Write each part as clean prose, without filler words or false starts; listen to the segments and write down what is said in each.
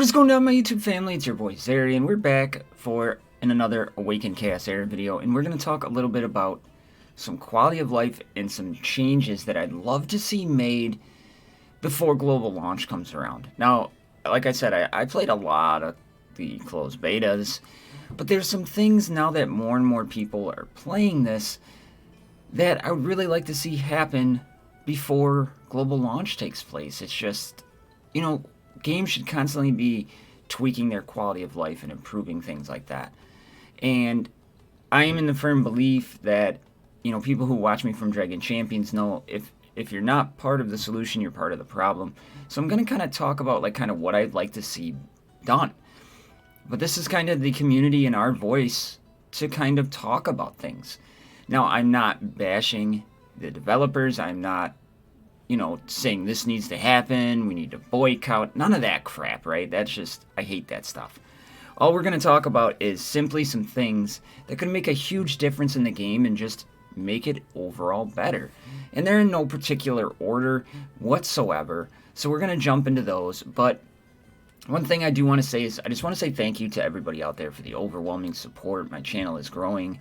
What is going on, my YouTube family? It's your boy Zary, and we're back for another Awaken Chaos Era video, and we're going to talk a little bit about some quality of life and some changes that I'd love to see made before global launch comes around. Now, like I said, I played a lot of the closed betas, but there's some things now that more and more people are playing this that I would really like to see happen before global launch takes place. It's just, games should constantly be tweaking their quality of life and improving things like that. And I am in the firm belief that, people who watch me from Dragon Champions know if you're not part of the solution, you're part of the problem. So I'm going to kind of talk about what I'd like to see done. But this is kind of the community and our voice to kind of talk about things. Now, I'm not bashing the developers. I'm not saying this needs to happen, we need to boycott, none of that crap, right? That's just, I hate that stuff. All we're going to talk about is simply some things that could make a huge difference in the game and just make it overall better. And they're in no particular order whatsoever, so we're going to jump into those. But one thing I do want to say is I just want to say thank you to everybody out there for the overwhelming support. My channel is growing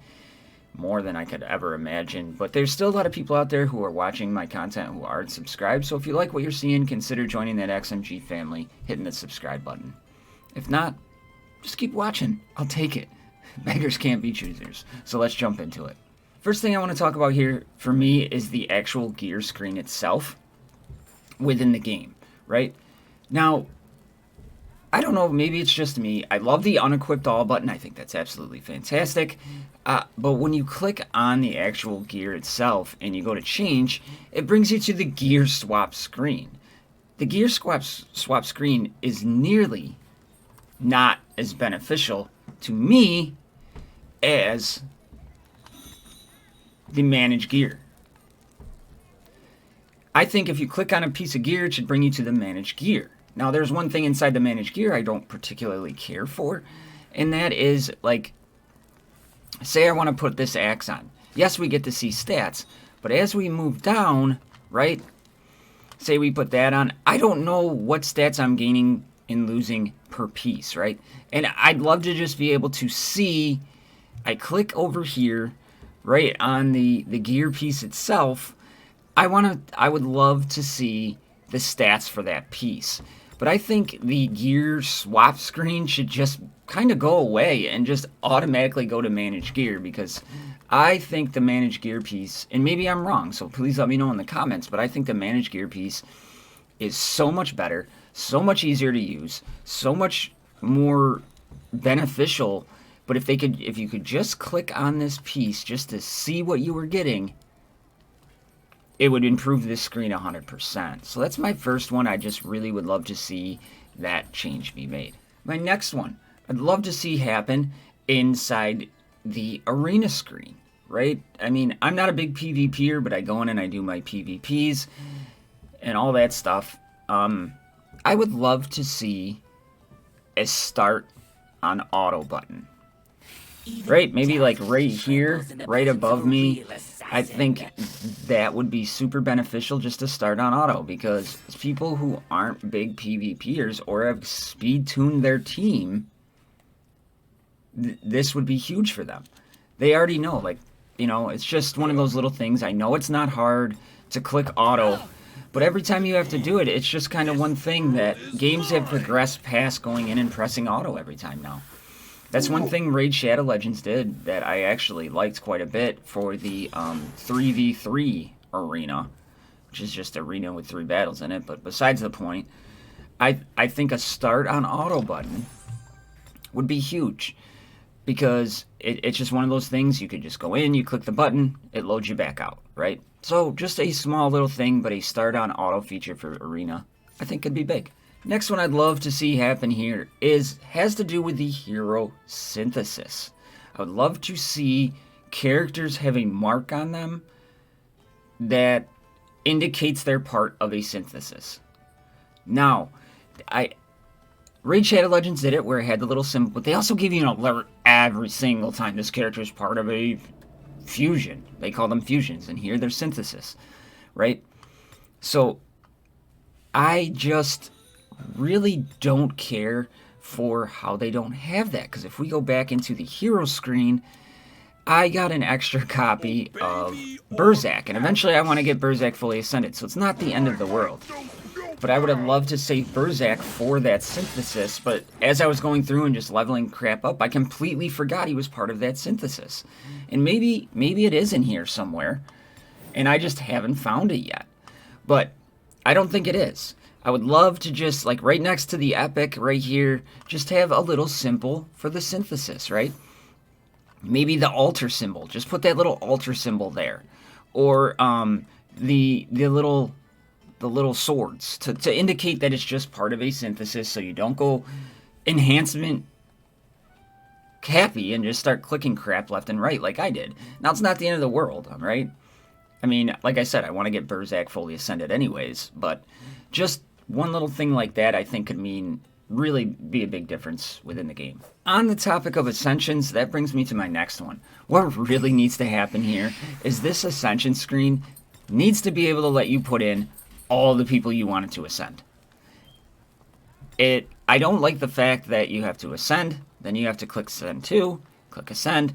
more than I could ever imagine, but there's still a lot of people out there who are watching my content who aren't subscribed, so if you like what you're seeing, consider joining that XMG family, hitting the subscribe button. If not, just keep watching. I'll take it. Beggars can't be choosers. So let's jump into it. First thing I want to talk about here, for me, is the actual gear screen itself within the game, right? Now, I don't know, maybe it's just me. I love the unequipped all button. I think that's absolutely fantastic. But when you click on the actual gear itself and you go to change, it brings you to the gear swap screen. The gear swap screen is nearly not as beneficial to me as the manage gear. I think if you click on a piece of gear, it should bring you to the manage gear. Now, there's one thing inside the managed gear I don't particularly care for, and that is, say I want to put this axe on. Yes, we get to see stats, but as we move down, right, say we put that on, I don't know what stats I'm gaining and losing per piece, right? And I'd love to just be able to see, I click over here, right, on the gear piece itself, I would love to see the stats for that piece. But I think the gear swap screen should just kind of go away and just automatically go to manage gear, because I think the manage gear piece, and maybe I'm wrong, so please let me know in the comments, but I think the manage gear piece is so much better, so much easier to use, so much more beneficial. But if you could just click on this piece just to see what you were getting, it would improve this screen 100%. So that's my first one. I just really would love to see that change be made. My next one, I'd love to see happen inside the arena screen, right? I mean, I'm not a big PvPer, but I go in and I do my PvPs and all that stuff. I would love to see a start on auto button. Right, maybe right here, right above me. I think that would be super beneficial just to start on auto, because people who aren't big PvPers or have speed tuned their team, this would be huge for them. They already know, it's just one of those little things. I know it's not hard to click auto, but every time you have to do it, it's just kind of one thing that games have progressed past going in and pressing auto every time now. That's one thing Raid Shadow Legends did that I actually liked quite a bit for the 3v3 arena, which is just arena with 3 battles in it. But besides the point, I think a start on auto button would be huge, because it's just one of those things. You could just go in, you click the button, it loads you back out, right? So just a small little thing, but a start on auto feature for arena, I think could be big. Next one I'd love to see happen here has to do with the hero synthesis. I would love to see characters have a mark on them that indicates they're part of a synthesis. Now, Raid Shadow Legends did it where it had the little symbol, but they also give you an alert every single time this character is part of a fusion. They call them fusions, and here they're synthesis, right? So I just really don't care for how they don't have that. Because if we go back into the hero screen, I got an extra copy of Burzak, and eventually I want to get Burzak fully ascended, so it's not the end of the world. But I would have loved to save Burzak for that synthesis, but as I was going through and just leveling crap up, I completely forgot he was part of that synthesis. And maybe it is in here somewhere, and I just haven't found it yet. But I don't think it is. I would love to just, like right next to the epic right here, just have a little symbol for the synthesis, right? Maybe the altar symbol. Just put that little altar symbol there. Or the little swords to indicate that it's just part of a synthesis, so you don't go enhancement happy and just start clicking crap left and right like I did. Now, it's not the end of the world, right? I mean, like I said, I want to get Burzak fully ascended anyways, but just one little thing like that I think could really be a big difference within the game. On the topic of ascensions, that brings me to my next one. What really needs to happen here is this ascension screen needs to be able to let you put in all the people you wanted to ascend. I don't like the fact that you have to ascend, then you have to click ascend 2, click ascend.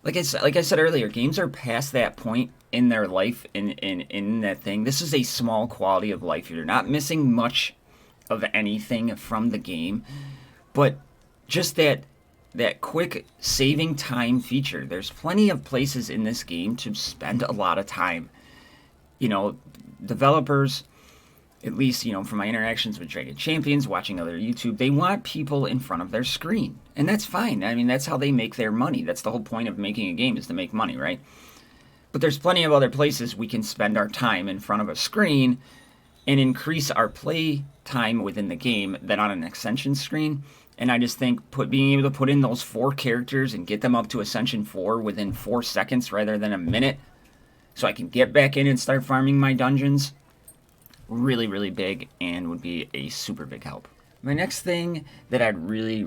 Like I said earlier, games are past that point in their life, in that thing. This is a small quality of life. You're not missing much of anything from the game, but just that quick saving time feature. There's plenty of places in this game to spend a lot of time. You know, developers, at least, you know, from my interactions with Dragon Champions, watching other YouTube, they want people in front of their screen. And that's fine. I mean, that's how they make their money. That's the whole point of making a game, is to make money, right? But there's plenty of other places we can spend our time in front of a screen and increase our play time within the game than on an Ascension screen. And I just think being able to put in those 4 characters and get them up to Ascension 4 within 4 seconds rather than a minute, so I can get back in and start farming my dungeons, really, really big, and would be a super big help. The next thing I'd really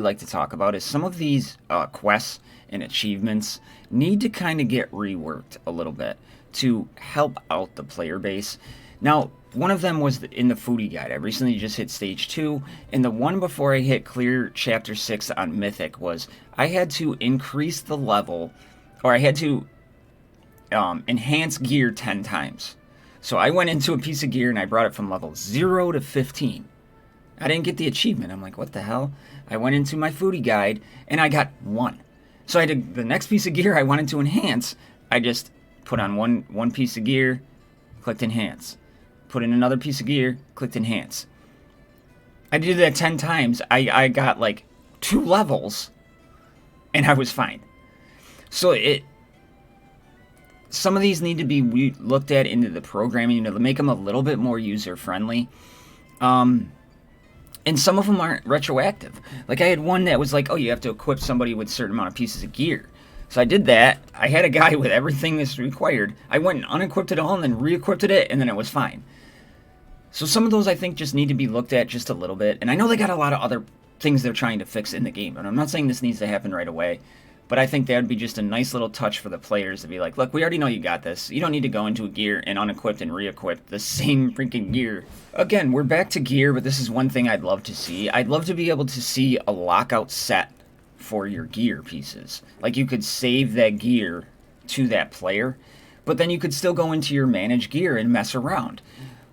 like to talk about is some of these quests and achievements need to kind of get reworked a little bit to help out the player base. Now, one of them was in the foodie guide. I recently just hit stage 2, and the one before I hit clear chapter 6 on Mythic was I had to increase the level, or I had to enhance gear 10 times. So I went into a piece of gear and I brought it from level 0 to 15. I didn't get the achievement. I'm like, what the hell? I went into my foodie guide and I got 1. So I did the next piece of gear I wanted to enhance. I just put on one piece of gear, clicked enhance. Put in another piece of gear, clicked enhance. I did that 10 times. I got like 2 levels and I was fine. So some of these need to be looked at into the programming, to make them a little bit more user-friendly. And some of them aren't retroactive. Like, I had one that was like, oh, you have to equip somebody with a certain amount of pieces of gear. So I did that. I had a guy with everything that's required. I went and unequipped it all and then re-equipped it, and then it was fine. So some of those, I think, just need to be looked at just a little bit. And I know they got a lot of other things they're trying to fix in the game, and I'm not saying this needs to happen right away. But I think that would be just a nice little touch for the players to be like, look, we already know you got this. You don't need to go into a gear and unequipped and re-equip the same freaking gear. Again, we're back to gear, but this is one thing I'd love to see. I'd love to be able to see a lockout set for your gear pieces. Like, you could save that gear to that player, but then you could still go into your manage gear and mess around.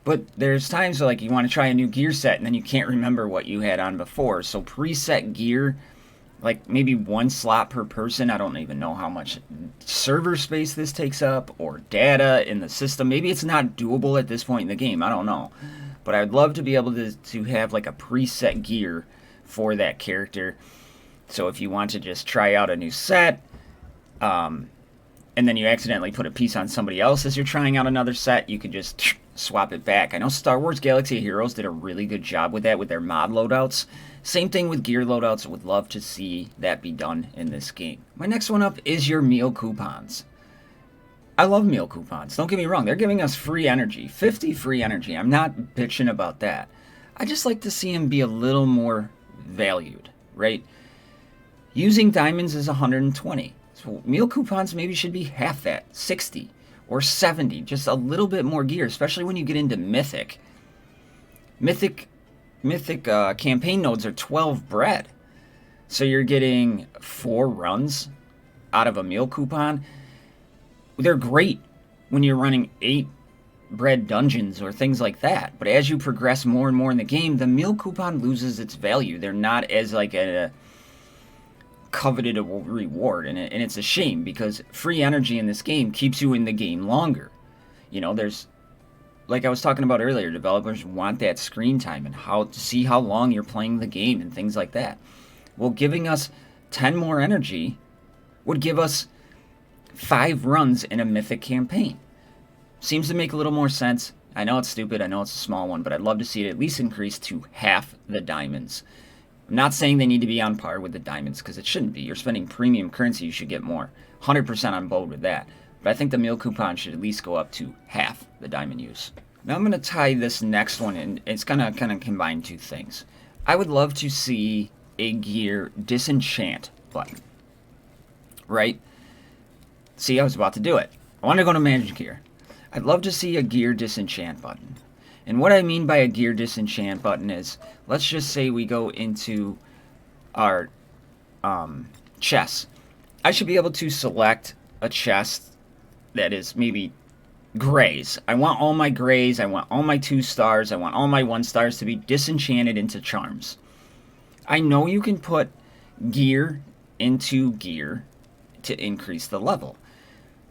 But there's times where, like, you want to try a new gear set and then you can't remember what you had on before. So preset gear, like maybe 1 slot per person. I don't even know how much server space this takes up or data in the system. Maybe it's not doable at this point in the game. I don't know. But I'd love to be able to have like a preset gear for that character. So if you want to just try out a new set, and then you accidentally put a piece on somebody else as you're trying out another set, you could just swap it back. I know Star Wars Galaxy of Heroes did a really good job with that with their mod loadouts. Same thing with gear loadouts. Would love to see that be done in this game. My next one up is your meal coupons. I love meal coupons. Don't get me wrong. They're giving us free energy. 50 free energy. I'm not bitching about that. I just like to see them be a little more valued, right? Using diamonds is 120. So meal coupons maybe should be half that, 60. or 70, just a little bit more gear, especially when you get into Mythic. Mythic campaign nodes are 12 bread. So you're getting 4 runs out of a meal coupon. They're great when you're running 8 bread dungeons or things like that. But as you progress more and more in the game, the meal coupon loses its value. They're not as like a coveted a reward, and it's a shame because free energy in this game keeps you in the game longer. You know, there's, like I was talking about earlier, developers want that screen time and how to see how long you're playing the game and things like that. Well, giving us 10 more energy would give us 5 runs in a Mythic campaign. Seems to make a little more sense. I know it's stupid, I know it's a small one, but I'd love to see it at least increase to half the diamonds. I'm not saying they need to be on par with the diamonds, because it shouldn't be. You're spending premium currency, you should get more. 100% on board with that. But I think the meal coupon should at least go up to half the diamond use. Now I'm going to tie this next one in. It's going to kind of combine 2 things. I would love to see a gear disenchant button. Right? See, I was about to do it. I want to go to manage gear. I'd love to see a gear disenchant button. And what I mean by a gear disenchant button is, let's just say we go into our chests. I should be able to select a chest that is maybe grays. I want all my grays, I want all my 2 stars, I want all my 1 stars to be disenchanted into charms. I know you can put gear into gear to increase the level.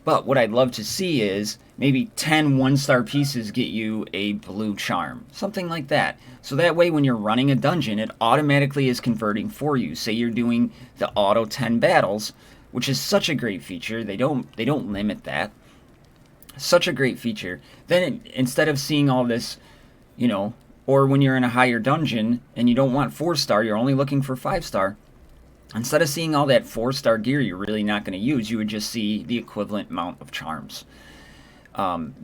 But what I'd love to see is maybe 10 1-star pieces get you a blue charm. Something like that. So that way when you're running a dungeon, it automatically is converting for you. Say you're doing the auto 10 battles, which is such a great feature. They don't limit that. Such a great feature. Then instead of seeing all this, you know, or when you're in a higher dungeon and you don't want 4-star, you're only looking for 5-star. Instead of seeing all that 4-star gear you're really not going to use, you would just see the equivalent amount of charms.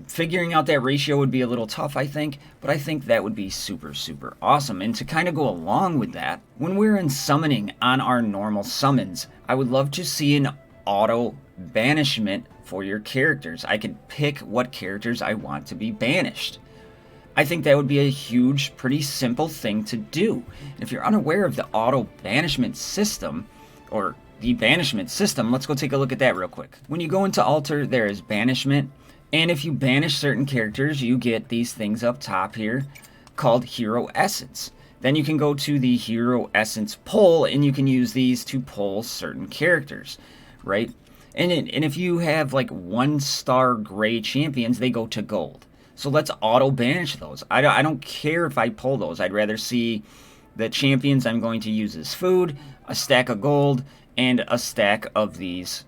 Figuring out that ratio would be a little tough, I think, but I think that would be super, super awesome. And to kind of go along with that, when we're in summoning on our normal summons, I would love to see an auto banishment for your characters. I could pick what characters I want to be banished. I think that would be a huge, pretty simple thing to do. And if you're unaware of the auto banishment system, or the banishment system, let's go take a look at that real quick. When you go into altar, there is banishment, and if you banish certain characters, you get these things up top here called hero essence. Then you can go to the hero essence pull, and you can use these to pull certain characters, right? And if you have like 1-star gray champions, they go to gold. So let's auto banish those. I don't care if I pull those. I'd rather see the champions I'm going to use as food, a stack of gold, and a stack of these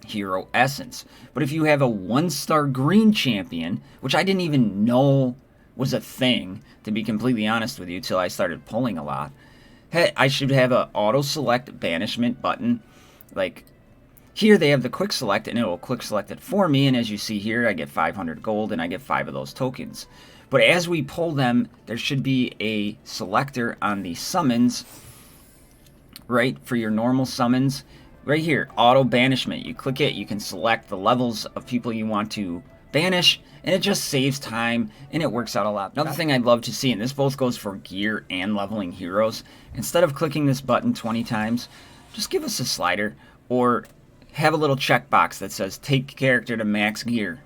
hero essence. But if you have a 1-star green champion, which I didn't even know was a thing, to be completely honest with you, till I started pulling a lot, hey, I should have an auto select banishment button. Like, here they have the quick select, and it will quick select it for me, and as you see here, I get 500 gold, and I get 5 of those tokens. But as we pull them, there should be a selector on the summons, right, for your normal summons. Right here, auto banishment. You click it, you can select the levels of people you want to banish, and it just saves time, and it works out a lot. Another thing I'd love to see, and this both goes for gear and leveling heroes, instead of clicking this button 20 times, just give us a slider, or have a little checkbox that says take character to max gear,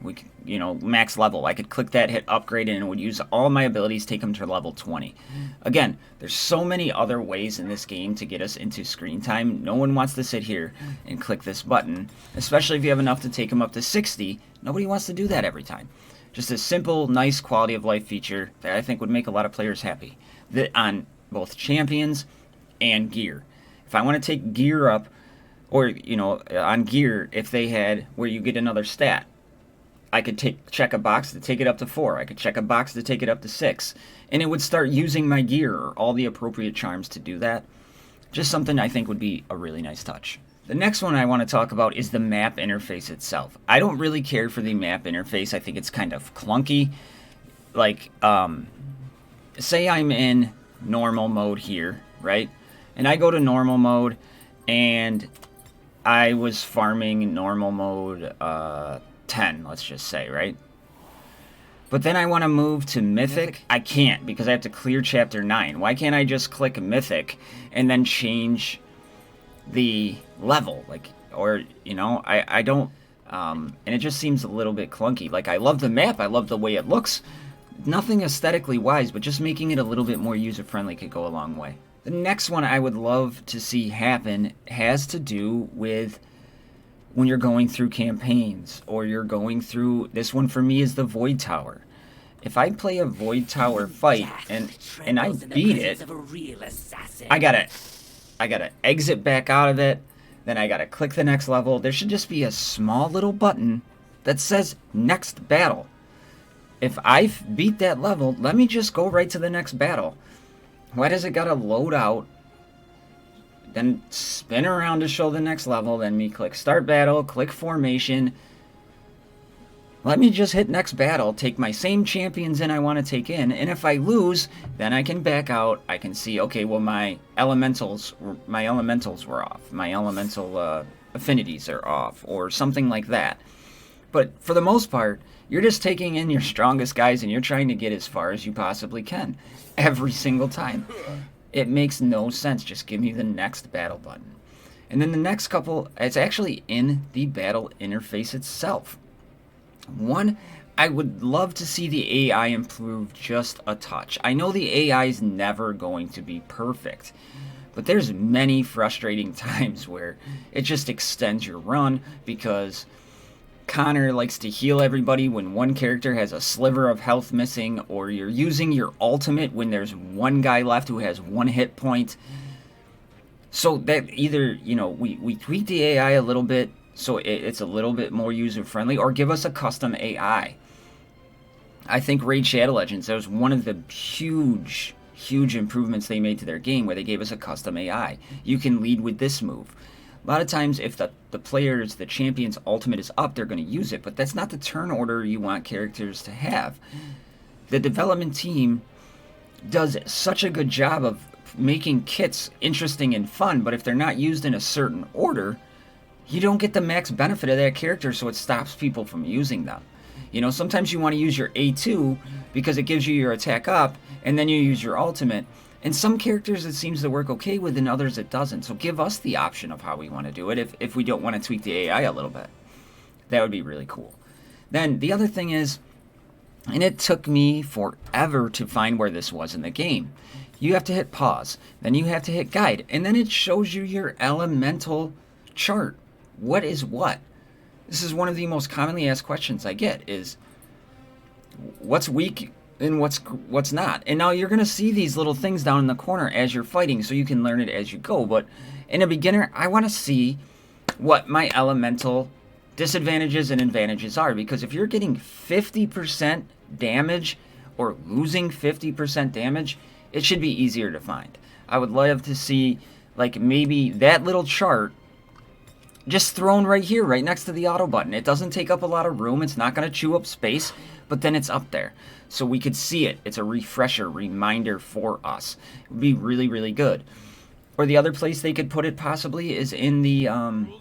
max level. I could click that, hit upgrade, and it would use all my abilities, take them to level 20. Again, there's so many other ways in this game to get us into screen time. No one wants to sit here and click this button, especially if you have enough to take them up to 60. Nobody wants to do that every time. Just a simple, nice quality of life feature that I think would make a lot of players happy, that on both champions and gear. If I want to take gear up, or, on gear, if they had where you get another stat, I could check a box to take it up to 4. I could check a box to take it up to 6. And it would start using my gear or all the appropriate charms to do that. Just something I think would be a really nice touch. The next one I want to talk about is the map interface itself. I don't really care for the map interface. I think it's kind of clunky. Like, say I'm in normal mode here, right? And I go to normal mode, and I was farming normal mode 10, let's just say, right? But then I want to move to Mythic. I can't because I have to clear Chapter 9. Why can't I just click Mythic and then change the level? Like, or, you know, I don't, and it just seems a little bit clunky. Like, I love the map, I love the way it looks. Nothing aesthetically wise, but just making it a little bit more user-friendly could go a long way. The next one I would love to see happen has to do with when you're going through campaigns, or you're going through, this one for me is the Void Tower. If I play a Void Tower fight and I beat it, I gotta exit back out of it, then I gotta click the next level. There should just be a small little button that says next battle. If I beat that level, let me just go right to the next battle. Why does it gotta load out, then spin around to show the next level, then me click start battle, click formation. Let me just hit next battle, take my same champions in I want to take in, and if I lose, then I can back out. I can see, okay, well my elementals were off. My elemental affinities are off, or something like that. But for the most part, you're just taking in your strongest guys and you're trying to get as far as you possibly can every single time. It makes no sense. Just give me the next battle button. And then the next couple, it's actually in the battle interface itself. One, I would love to see the AI improve just a touch. I know the AI is never going to be perfect, but there's many frustrating times where it just extends your run because Connor likes to heal everybody when one character has a sliver of health missing, or you're using your ultimate when there's one guy left who has one hit point. So that either, you know, we tweak the AI a little bit so it's a little bit more user-friendly, or give us a custom AI. I think Raid Shadow Legends, that was one of the huge improvements they made to their game, where they gave us a custom AI. You can lead with this move. A lot of times, if the champion's ultimate is up, they're going to use it, but that's not the turn order you want characters to have. The development team does such a good job of making kits interesting and fun, but if they're not used in a certain order, you don't get the max benefit of that character, so it stops people from using them. You know, sometimes you want to use your A2 because it gives you your attack up, and then you use your ultimate. And some characters it seems to work okay with, and others it doesn't. So give us the option of how we want to do it if we don't want to tweak the AI a little bit. That would be really cool. Then the other thing is, and it took me forever to find where this was in the game. You have to hit pause, then you have to hit guide, and then it shows you your elemental chart. What is what? This is one of the most commonly asked questions I get is, what's weak and what's not? And now you're going to see these little things down in the corner as you're fighting, so you can learn it as you go. But in a beginner, I want to see what my elemental disadvantages and advantages are, because if you're getting 50% damage or losing 50% damage, it should be easier to find. I would love to see, like, maybe that little chart just thrown right here, right next to the auto button. It doesn't take up a lot of room. It's not going to chew up space, but then it's up there. So we could see it. It's a refresher, reminder for us. It would be really, really good. Or the other place they could put it possibly is in the,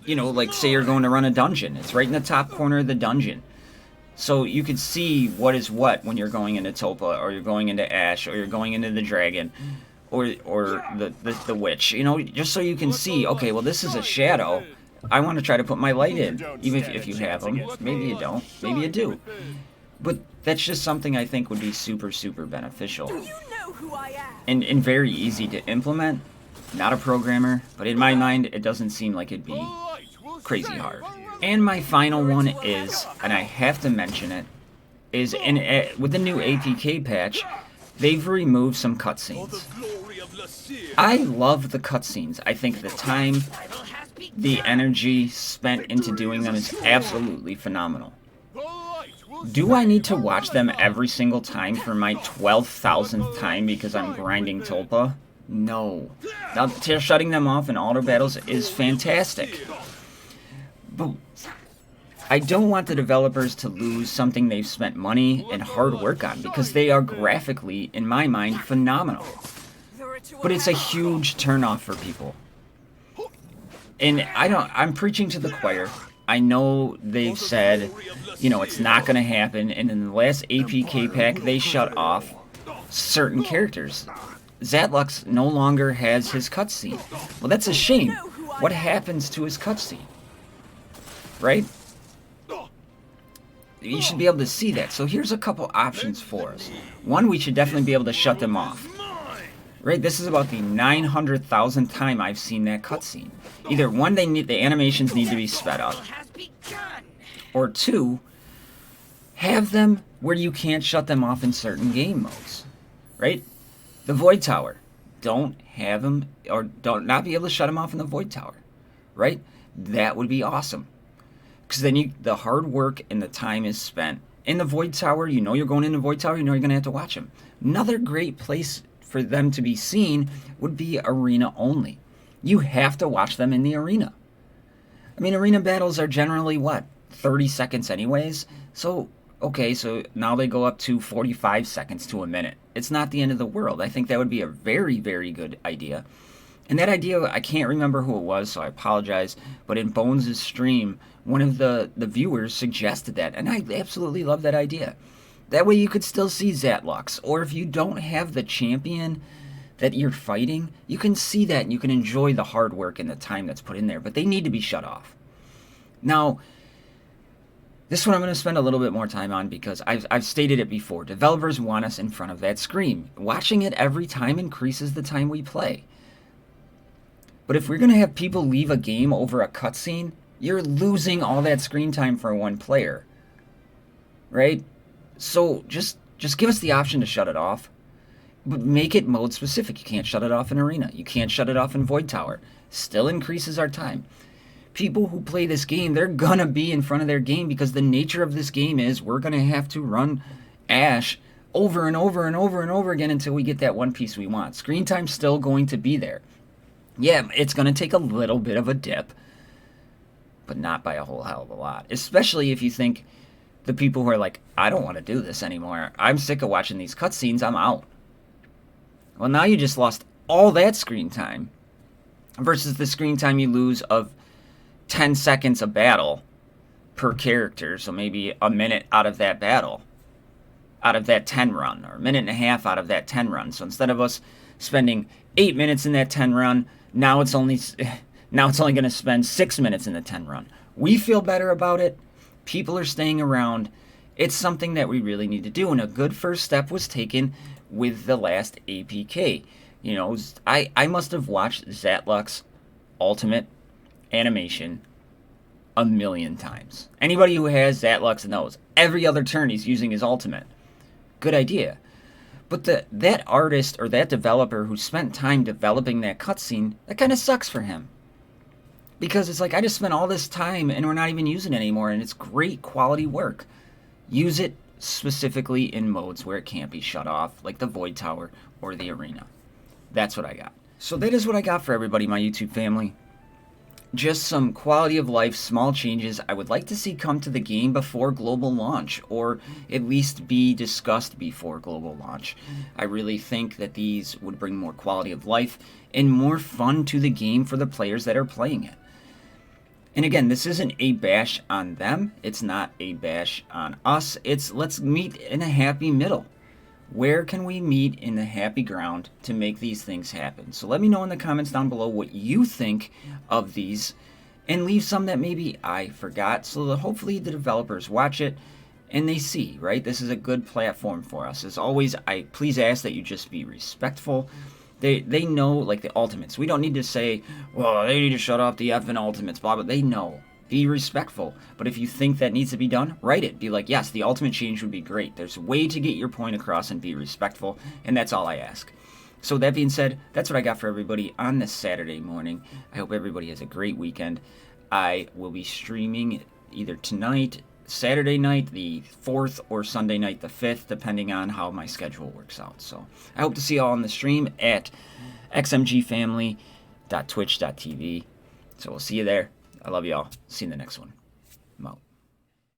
you know, like say you're going to run a dungeon. It's right in the top corner of the dungeon. So you could see what is what when you're going into Tulpa, or you're going into Ash, or you're going into the Dragon, or the Witch. You know, just so you can see, okay, well this is a shadow. I want to try to put my light in, even if you have them. Maybe you don't. Maybe you do. But that's just something I think would be super, super beneficial. Do you know who I am? And very easy to implement. Not a programmer, but in my mind, it doesn't seem like it'd be crazy hard. And my final one is, and I have to mention it, is with the new APK patch, they've removed some cutscenes. I love the cutscenes. I think the time, the energy spent into doing them is absolutely phenomenal. Do I need to watch them every single time for my 12,000th time because I'm grinding Tulpa? No. Now, shutting them off in auto battles is fantastic. But I don't want the developers to lose something they've spent money and hard work on, because they are graphically, in my mind, phenomenal. But it's a huge turnoff for people. And I'm preaching to the choir. I know they've said, you know, it's not going to happen, and in the last APK pack, they shut off certain characters. Zatlux no longer has his cutscene. Well, that's a shame. What happens to his cutscene? Right? You should be able to see that. So here's a couple options for us. One, we should definitely be able to shut them off. Right, this is about the 900,000th time I've seen that cutscene. Either one, the animations need to be sped up, or two, have them where you can't shut them off in certain game modes. Right, the Void Tower, don't have them, or don't not be able to shut them off in the Void Tower. Right, that would be awesome, because then the hard work and the time is spent in the Void Tower. You know you're going in the Void Tower. You know you're going to have to watch them. Another great place for them to be seen would be arena only. You have to watch them in the arena. I mean, arena battles are generally, what, 30 seconds anyways? So, okay, so now they go up to 45 seconds to a minute. It's not the end of the world. I think that would be a very, very good idea. And that idea, I can't remember who it was, so I apologize, but in Bones' stream, one of the viewers suggested that, and I absolutely love that idea. That way you could still see Zatlux, or if you don't have the champion that you're fighting, you can see that and you can enjoy the hard work and the time that's put in there, but they need to be shut off. Now, this one I'm going to spend a little bit more time on because I've stated it before. Developers want us in front of that screen. Watching it every time increases the time we play. But if we're going to have people leave a game over a cutscene, you're losing all that screen time for one player. Right? So just give us the option to shut it off, but make it mode specific. You can't shut it off in arena. You can't shut it off in Void Tower. Still increases our time. People who play this game, they're gonna be in front of their game because the nature of this game is we're gonna have to run Ash over and over and over and over again until we get that one piece we want. Screen time's still going to be there. Yeah, it's gonna take a little bit of a dip, but not by a whole hell of a lot. Especially if you think the people who are like, I don't want to do this anymore. I'm sick of watching these cutscenes. I'm out. Well, now you just lost all that screen time versus the screen time you lose of 10 seconds a battle per character. So maybe a minute out of that battle, out of that 10 run, or a minute and a half out of that 10 run. So instead of us spending 8 minutes in that 10 run, now it's only going to spend 6 minutes in the 10 run. We feel better about it. People are staying around. It's something that we really need to do, and a good first step was taken with the last APK. You know, I must have watched Zatlux Ultimate animation a million times. Anybody who has Zatlux knows every other turn he's using his ultimate. Good idea. But that artist or that developer who spent time developing that cutscene, that kind of sucks for him. Because it's like, I just spent all this time and we're not even using it anymore, and it's great quality work. Use it specifically in modes where it can't be shut off, like the Void Tower or the Arena. That's what I got. So that is what I got for everybody, my YouTube family. Just some quality of life, small changes I would like to see come to the game before global launch, or at least be discussed before global launch. I really think that these would bring more quality of life and more fun to the game for the players that are playing it. And again, this isn't a bash on them. It's not a bash on us. It's let's meet in a happy middle. Where can we meet in the happy ground to make these things happen? So let me know in the comments down below what you think of these, and leave some that maybe I forgot, so that hopefully the developers watch it and they see, right? This is a good platform for us. As always, I please ask that you just be respectful. They know, like the ultimates. We don't need to say, well, they need to shut off the effing ultimates, blah, blah. They know. Be respectful. But if you think that needs to be done, write it. Be like, yes, the ultimate change would be great. There's a way to get your point across and be respectful, and that's all I ask. So that being said, that's what I got for everybody on this Saturday morning. I hope everybody has a great weekend. I will be streaming either tonight, Saturday night, the 4th, or Sunday night, the 5th, depending on how my schedule works out. So I hope to see you all on the stream at xmgfamily.twitch.tv. So we'll see you there. I love y'all. See you in the next one. I'm out.